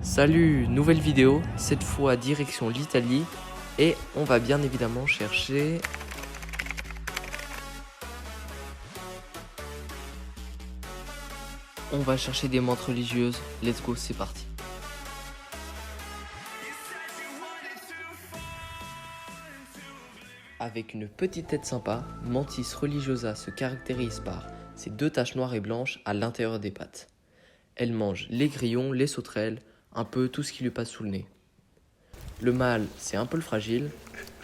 Salut, nouvelle vidéo, cette fois direction l'Italie et on va bien évidemment chercher... On va chercher des menthes religieuses, let's go, c'est parti. Avec une petite tête sympa, Mantis religiosa se caractérise par ses deux taches noires et blanches à l'intérieur des pattes. Elle mange les grillons, les sauterelles, un peu tout ce qui lui passe sous le nez. Le mâle, c'est un peu le fragile,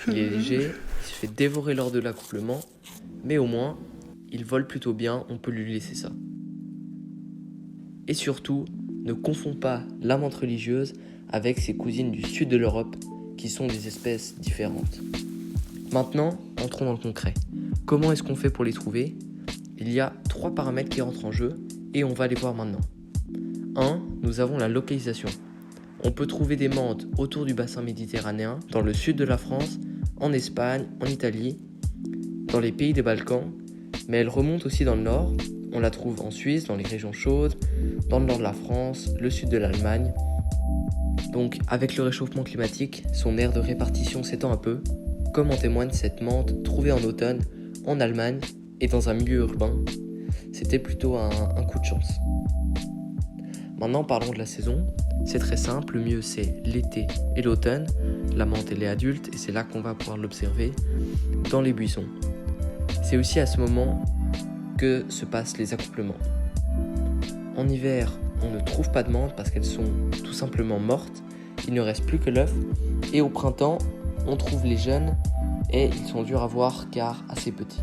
il est léger, il se fait dévorer lors de l'accouplement, mais au moins, il vole plutôt bien, on peut lui laisser ça. Et surtout, ne confonds pas la menthe religieuse avec ses cousines du sud de l'Europe, qui sont des espèces différentes. Maintenant, entrons dans le concret. Comment est-ce qu'on fait pour les trouver ? Il y a 3 paramètres qui rentrent en jeu, et on va les voir maintenant. 1. Nous avons la localisation. On peut trouver des menthes autour du bassin méditerranéen, dans le sud de la France, en Espagne, en Italie, dans les pays des Balkans, mais elle remonte aussi dans le nord. On la trouve en Suisse, dans les régions chaudes, dans le nord de la France, le sud de l'Allemagne. Donc, avec le réchauffement climatique, son aire de répartition s'étend un peu, comme en témoigne cette menthe trouvée en automne, en Allemagne et dans un milieu urbain. C'était plutôt un coup de chance. Maintenant, parlons de la saison. C'est très simple, le mieux c'est l'été et l'automne. La menthe elle est adulte et c'est là qu'on va pouvoir l'observer dans les buissons. C'est aussi à ce moment que se passent les accouplements. En hiver, on ne trouve pas de menthe parce qu'elles sont tout simplement mortes. Il ne reste plus que l'œuf. Et au printemps, on trouve les jeunes et ils sont durs à voir car assez petits.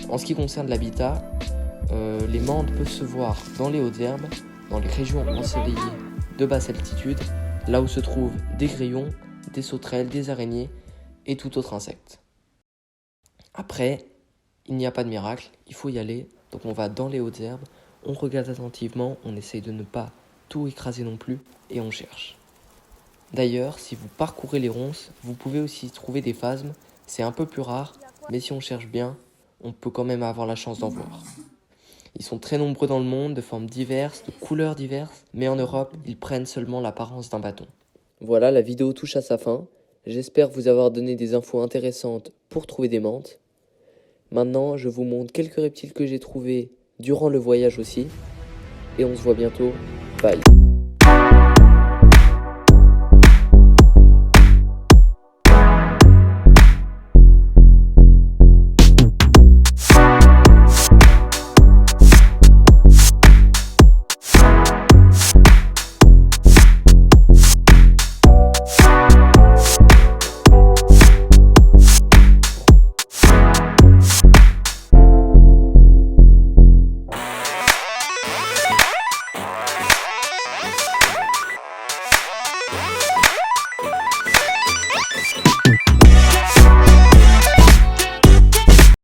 En ce qui concerne l'habitat, les menthes peuvent se voir dans les hautes herbes, dans les régions ensoleillées de basse altitude, là où se trouvent des grillons, des sauterelles, des araignées et tout autre insecte. Après, il n'y a pas de miracle, il faut y aller, donc on va dans les hautes herbes, on regarde attentivement, on essaye de ne pas tout écraser non plus et on cherche. D'ailleurs, si vous parcourez les ronces, vous pouvez aussi trouver des phasmes, c'est un peu plus rare, mais si on cherche bien, on peut quand même avoir la chance d'en voir. Ils sont très nombreux dans le monde, de formes diverses, de couleurs diverses, mais en Europe, ils prennent seulement l'apparence d'un bâton. Voilà, la vidéo touche à sa fin. J'espère vous avoir donné des infos intéressantes pour trouver des menthes. Maintenant, je vous montre quelques reptiles que j'ai trouvés durant le voyage aussi. Et on se voit bientôt. Bye.